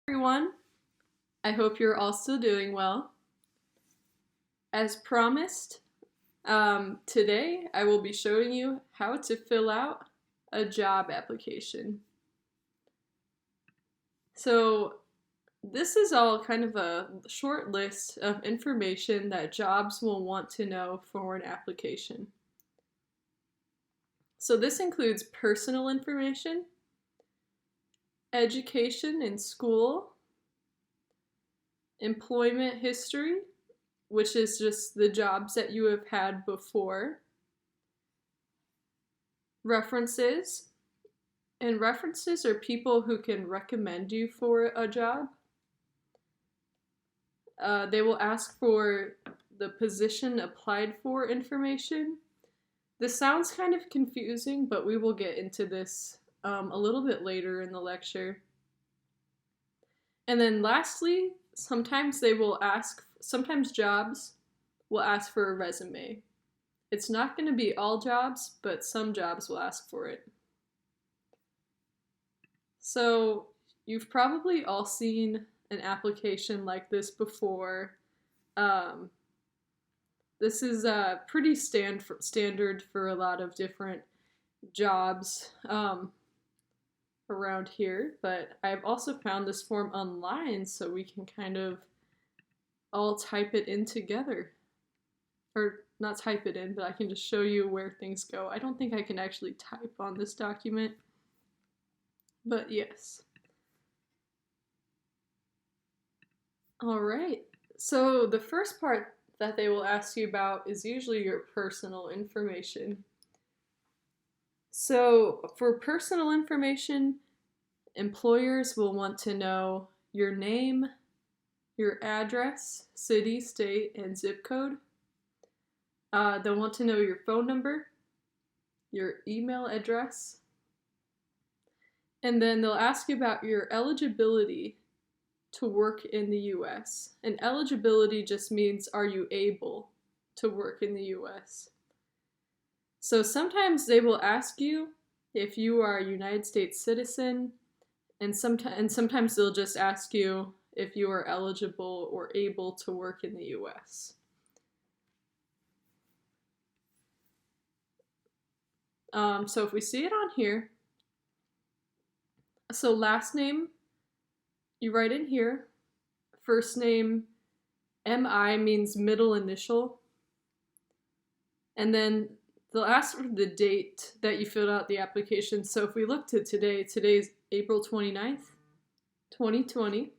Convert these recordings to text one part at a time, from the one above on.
Everyone. I hope you're all still doing well. As promised, today I will be showing you how to fill out a job application. So this is all kind of a short list of information that jobs will want to know for an application. So this includes personal information, education in school, employment history, which is just the jobs that you have had before, references, and references are people who can recommend you for a job. They will ask for the position applied for information. This sounds kind of confusing, but we will get into this a little bit later in the lecture. And then lastly, sometimes jobs will ask for a resume. It's not going to be all jobs, but some jobs will ask for it. So you've probably all seen an application like this before. This is pretty standard for a lot of different jobs around here, but I've also found this form online so we can kind of all type it in together. Or not type it in, but I can just show you where things go. I don't think I can actually type on this document, but yes. All right, so the first part that they will ask you about is usually your personal information. So for personal information, employers will want to know your name, your address, city, state, and zip code. They'll want to know your phone number, your email address, and then they'll ask you about your eligibility to work in the US. And eligibility just means, are you able to work in the US? So sometimes they will ask you if you are a United States citizen, and sometimes they'll just ask you if you are eligible or able to work in the US. So if we see it on here, so last name, you write in here. First name, MI means middle initial. And then they'll ask for the date that you filled out the application. So if we look to today's April 29th, 2020.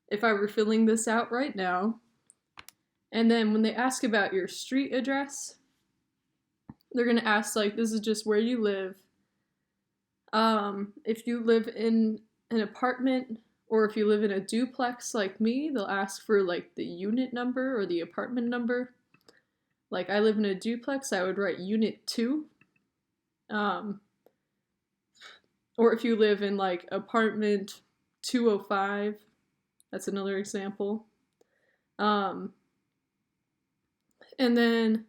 If I were filling this out right now. And then when they ask about your street address, they're going to ask, like, this is just where you live. If you live in an apartment or if you live in a duplex like me, they'll ask for like the unit number or the apartment number. Like I live in a duplex, I would write unit 2. Or if you live in like apartment 205, that's another example. And then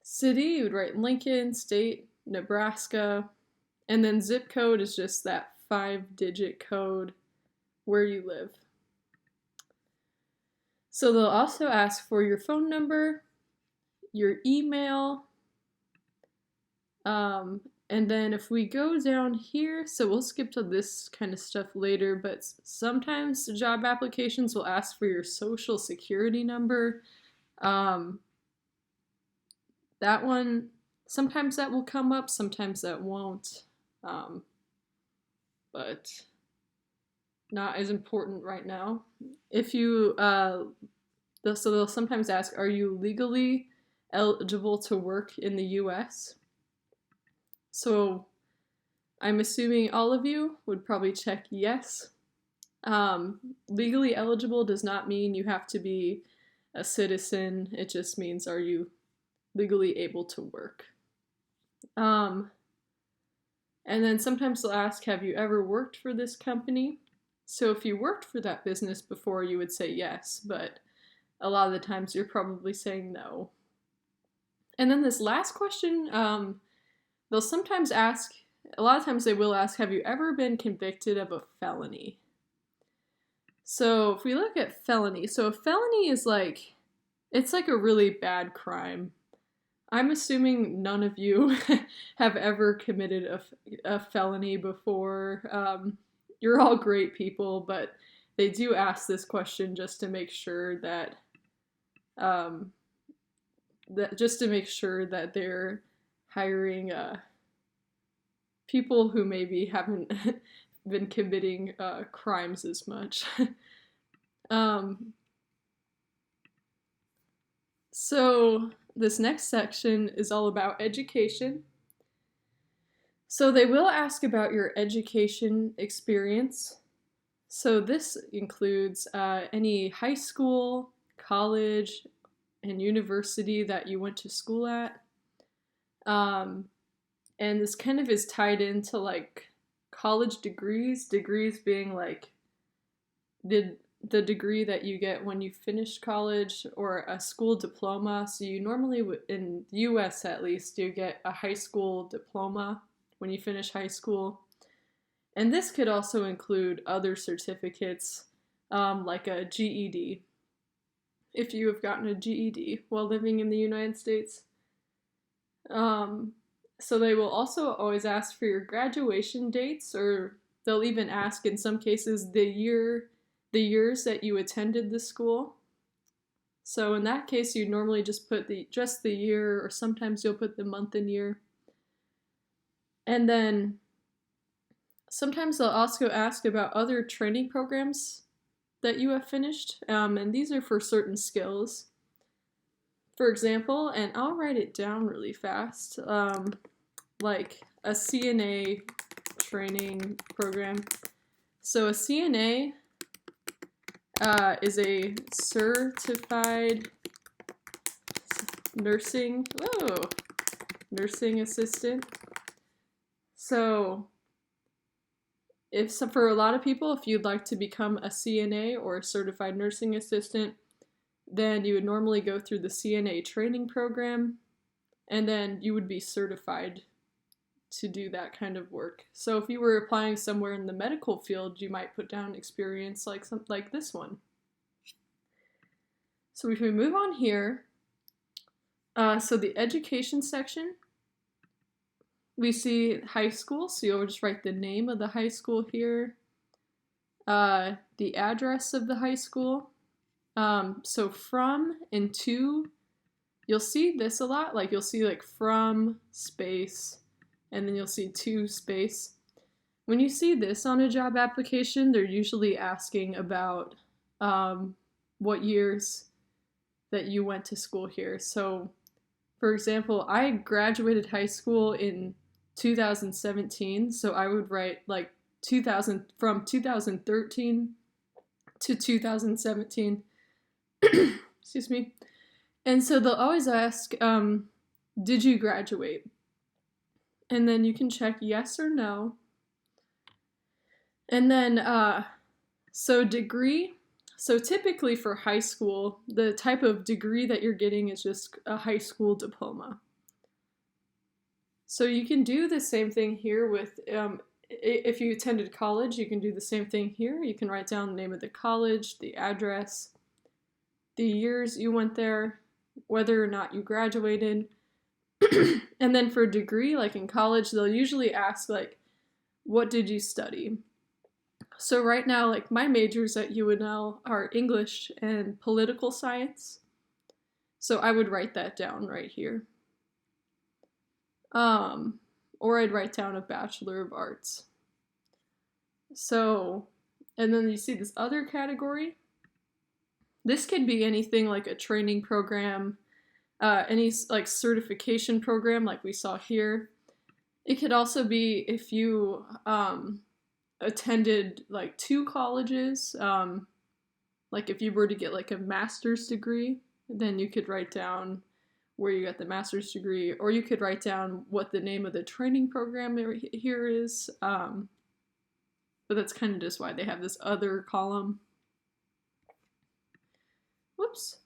city, you would write Lincoln, state, Nebraska, and then zip code is just that 5-digit code where you live. So they'll also ask for your phone number, your email, and then if we go down here, so we'll skip to this kind of stuff later, but sometimes job applications will ask for your social security number. That one, sometimes that will come up, sometimes that won't. But not as important right now. If you, so they'll sometimes ask, are you legally eligible to work in the US? So I'm assuming all of you would probably check yes. Legally eligible does not mean you have to be a citizen. It just means, are you legally able to work? And then sometimes they'll ask, have you ever worked for this company? So if you worked for that business before, you would say yes, but a lot of the times you're probably saying no. And then this last question, they'll sometimes ask, a lot of times they will ask, have you ever been convicted of a felony? So if we look at felony, so a felony is like, it's like a really bad crime. I'm assuming none of you have ever committed a felony before. You're all great people, but they do ask this question just to make sure that, um, just to make sure that they're hiring people who maybe haven't been committing crimes as much. um, so this next section is all about education. So they will ask about your education experience. So this includes any high school, college, and university that you went to school at. And this kind of is tied into like college degrees being like the degree that you get when you finish college, or a school diploma. So you normally, in the US at least, you get a high school diploma when you finish high school. And this could also include other certificates, like a GED, if you have gotten a GED while living in the United States. So they will also always ask for your graduation dates, or they'll even ask in some cases the years that you attended the school. So in that case, you normally just put just the year, or sometimes you'll put the month and year. And then sometimes they'll also ask about other training programs that you have finished, and these are for certain skills. For example, and I'll write it down really fast, like a CNA training program. So a CNA is a certified nursing assistant. So for a lot of people, if you'd like to become a CNA or a certified nursing assistant, then you would normally go through the CNA training program, and then you would be certified to do that kind of work. So if you were applying somewhere in the medical field, you might put down experience like this one. So if we move on here, so the education section, we see high school, so you'll just write the name of the high school here, the address of the high school. So from and to, you'll see this a lot, like you'll see like from space, and then you'll see to space. When you see this on a job application, they're usually asking about what years that you went to school here. So for example, I graduated high school in 2017, so I would write like 2000 from 2013 to 2017. Excuse me. And so they'll always ask, did you graduate? And then you can check yes or no. And then, so degree. So typically for high school, the type of degree that you're getting is just a high school diploma. So you can do the same thing here with, if you attended college, you can do the same thing here. You can write down the name of the college, the address, the years you went there, whether or not you graduated. And then for degree, like in college, they'll usually ask like, what did you study? So right now, like my majors at UNL are English and political science. So I would write that down right here. Or I'd write down a Bachelor of Arts. So, and then you see this other category. This could be anything like a training program, any like certification program like we saw here. It could also be if you attended like 2 colleges, like if you were to get like a master's degree, then you could write down where you got the master's degree, or you could write down what the name of the training program here is. But that's kind of just why they have this other column. Whoops.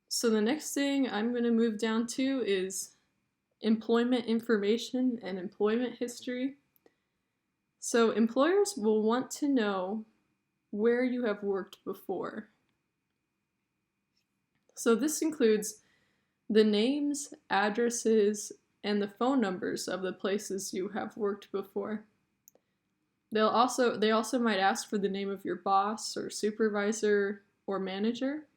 So the next thing I'm going to move down to is employment information and employment history. So employers will want to know where you have worked before. So this includes the names, addresses, and the phone numbers of the places you have worked before. They also might ask for the name of your boss or supervisor or manager.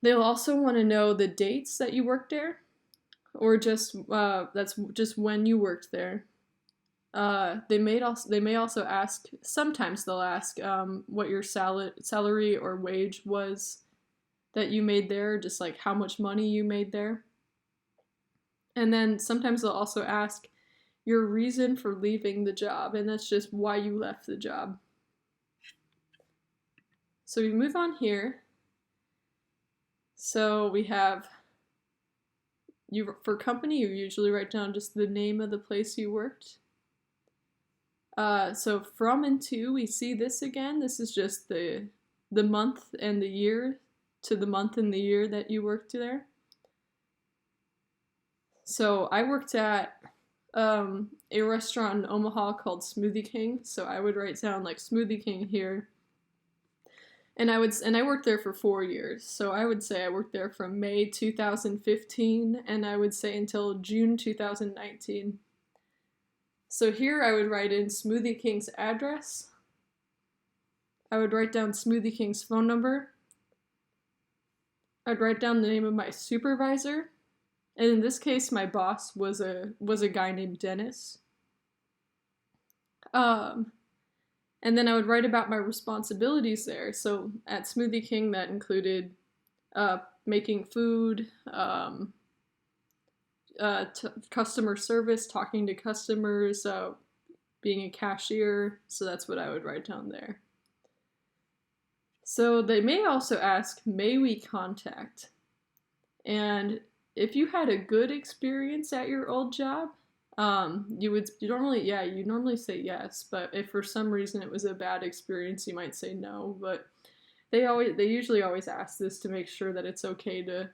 They'll also want to know the dates that you worked there, or that's just when you worked there. They may also ask. Sometimes they'll ask what your salary or wage was that you made there, just like how much money you made there. And then sometimes they'll also ask your reason for leaving the job, and that's just why you left the job. So we move on here. So we have, for company, you usually write down just the name of the place you worked. So from and to, we see this again. This is just the month and the year to the month and the year that you worked there. So I worked at a restaurant in Omaha called Smoothie King. So I would write down like Smoothie King here. And I worked there for 4 years. So I would say I worked there from May 2015 and I would say until June 2019. So here I would write in Smoothie King's address. I would write down Smoothie King's phone number. I'd write down the name of my supervisor. And in this case, my boss was a guy named Dennis. And then I would write about my responsibilities there. So at Smoothie King, that included making food, customer service, talking to customers, being a cashier. So that's what I would write down there. So they may also ask, may we contact? And if you had a good experience at your old job, you normally say yes, but if for some reason it was a bad experience, you might say no. But they usually always ask this to make sure that it's okay to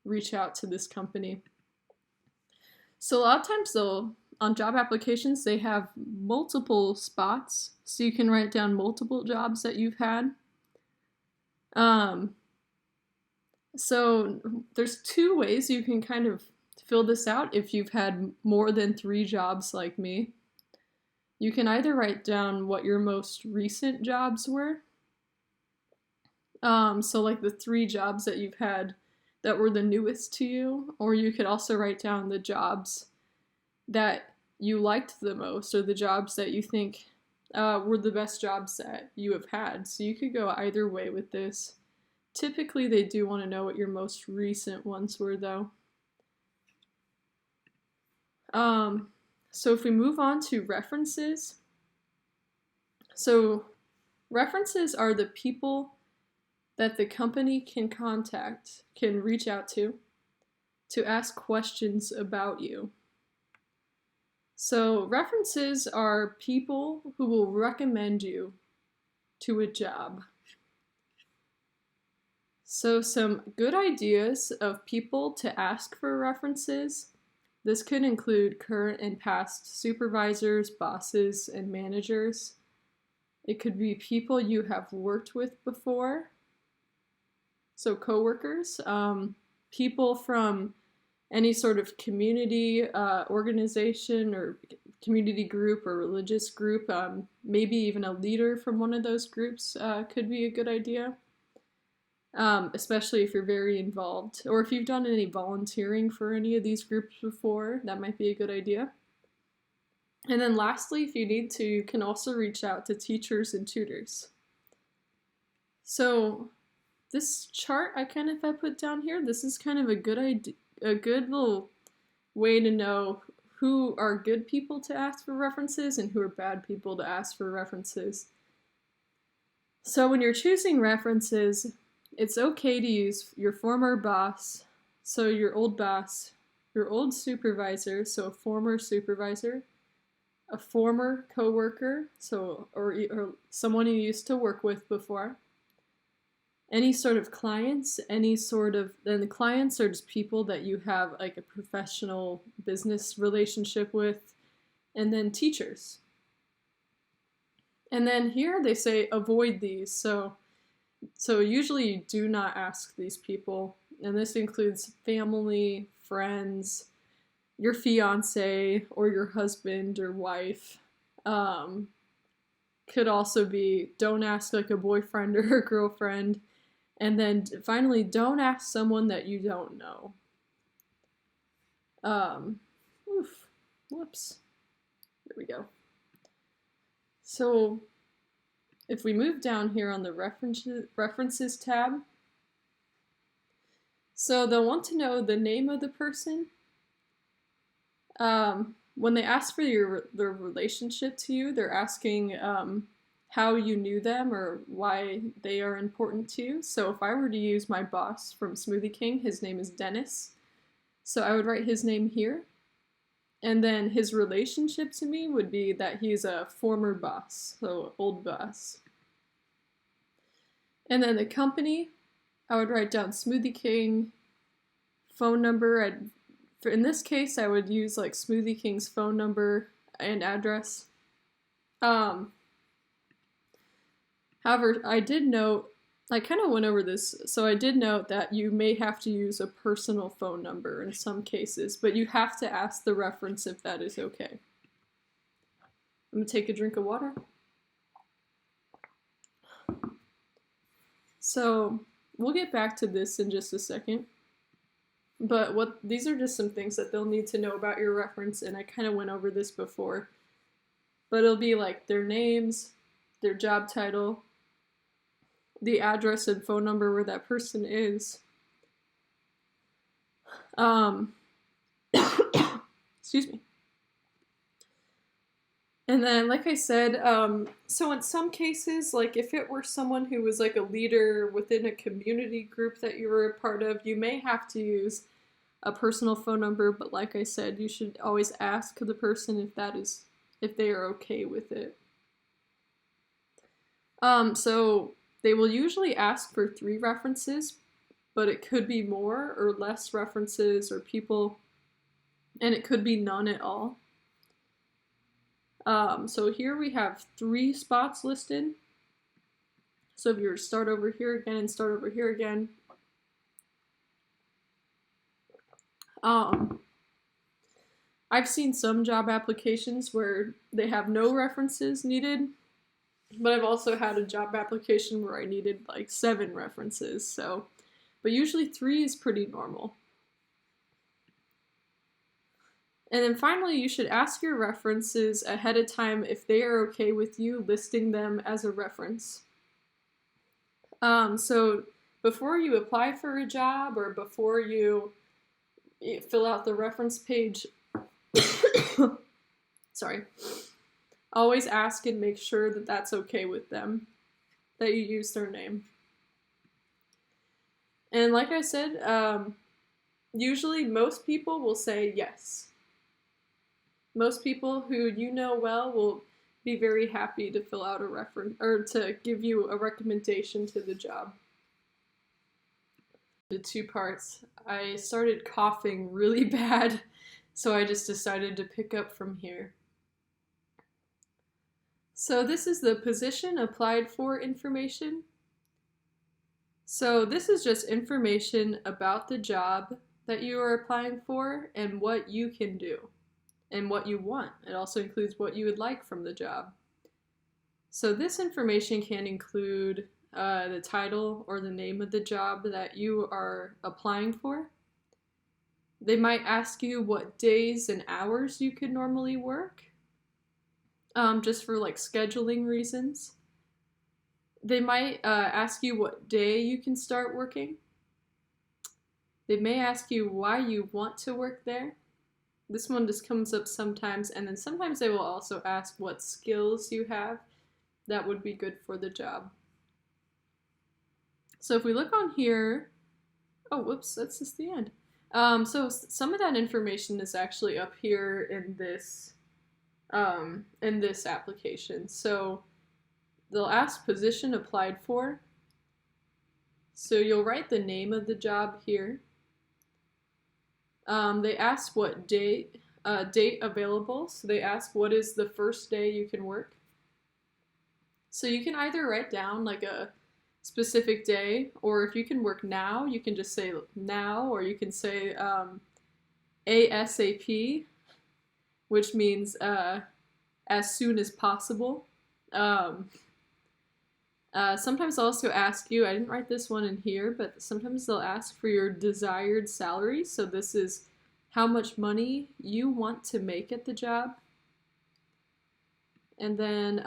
reach out to this company. So a lot of times on job applications, they have multiple spots, so you can write down multiple jobs that you've had. So there's 2 ways you can kind of fill this out if you've had more than 3 jobs like me. You can either write down what your most recent jobs were. So like the 3 jobs that you've had that were the newest to you, or you could also write down the jobs that you liked the most, or the jobs that you think were the best jobs that you have had. So you could go either way with this. Typically, they do want to know what your most recent ones were, though. So if we move on to references, so references are the people that the company can reach out to ask questions about you. So references are people who will recommend you to a job. So some good ideas of people to ask for references. This could include current and past supervisors, bosses, and managers. It could be people you have worked with before. So coworkers, people from any sort of community organization or community group or religious group, maybe even a leader from one of those groups could be a good idea. Especially if you're very involved, or if you've done any volunteering for any of these groups before, that might be a good idea. And then lastly, if you need to, you can also reach out to teachers and tutors. So this chart I put down here, this is kind of a good little way to know who are good people to ask for references and who are bad people to ask for references. So when you're choosing references, it's okay to use your former boss, so your old boss, your old supervisor, so a former supervisor, a former coworker, so or someone you used to work with before, any sort of clients, then the clients are just people that you have like a professional business relationship with, and then teachers. And then here they say avoid these. So usually you do not ask these people, and this includes family, friends, your fiance or your husband or wife. Could also be don't ask like a boyfriend or a girlfriend. And then finally, don't ask someone that you don't know. Whoops. There we go. So if we move down here on the references tab, so they'll want to know the name of the person. When they ask for their relationship to you, they're asking how you knew them or why they are important to you. So if I were to use my boss from Smoothie King, his name is Dennis. So I would write his name here. And then his relationship to me would be that he's a former boss, so old boss. And then the company, I would write down Smoothie King, phone number. In this case, I would use like Smoothie King's phone number and address. However, I did note, I kind of went over this, so I did note that you may have to use a personal phone number in some cases, but you have to ask the reference if that is okay. I'm going to take a drink of water. So we'll get back to this in just a second. But these are just some things that they'll need to know about your reference, and I kind of went over this before. But it'll be like their names, their job title, the address and phone number where that person is. Excuse me. And then, like I said, so in some cases, like if it were someone who was like a leader within a community group that you were a part of, you may have to use a personal phone number, but like I said, you should always ask the person if they are okay with it. So they will usually ask for 3 references, but it could be more or less references or people, and it could be none at all. So here we have 3 spots listed. So if you were to start over here again and start over here again, I've seen some job applications where they have no references needed, but I've also had a job application where I needed like 7 references, so, but usually 3 is pretty normal. And then finally, you should ask your references ahead of time if they are okay with you listing them as a reference. So before you apply for a job or before you fill out the reference page, sorry, always ask and make sure that that's okay with them, that you use their name. And like I said, usually most people will say yes. Most people who you know well will be very happy to fill out a reference or to give you a recommendation to the job. The 2 parts. I started coughing really bad, so I just decided to pick up from here. So this is the position applied for information. So this is just information about the job that you are applying for and what you can do and what you want. It also includes what you would like from the job. So this information can include the title or the name of the job that you are applying for. They might ask you what days and hours you could normally work, just for like scheduling reasons. They might ask you what day you can start working. They may ask you why you want to work there. This one just comes up sometimes, and then sometimes they will also ask what skills you have that would be good for the job. So if we look on here, oh, whoops, that's just the end. So some of that information is actually up here in this application. So they'll ask position applied for. So you'll write the name of the job here. They ask what date available. So they ask what is the first day you can work. So you can either write down like a specific day, or if you can work now, you can just say now, or you can say ASAP, which means as soon as possible. Um, Sometimes they'll also ask you, I didn't write this one in here, but sometimes they'll ask for your desired salary. So this is how much money you want to make at the job. And then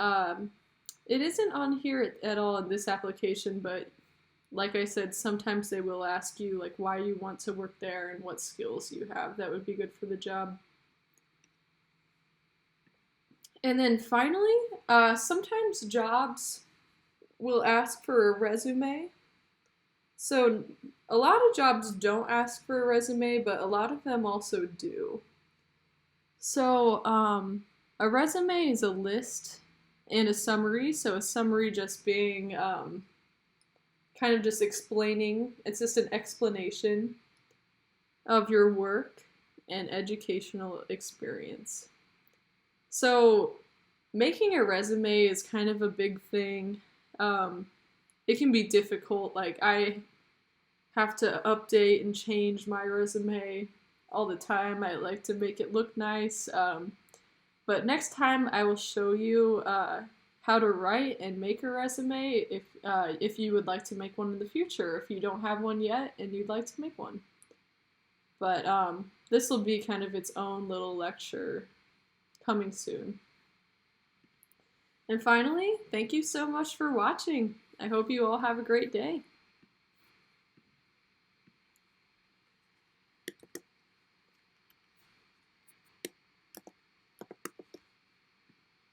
it isn't on here at all in this application, but like I said, sometimes they will ask you like why you want to work there and what skills you have that would be good for the job. And then finally, sometimes jobs will ask for a resume. So a lot of jobs don't ask for a resume, but a lot of them also do. So a resume is a list and a summary. So a summary just being kind of just explaining, it's just an explanation of your work and educational experience. So making a resume is kind of a big thing. It can be difficult. Like I have to update and change my resume all the time. I like to make it look nice. But next time I will show you how to write and make a resume if you would like to make one in the future, if you don't have one yet and you'd like to make one. But this will be kind of its own little lecture coming soon. And finally, thank you so much for watching. I hope you all have a great day.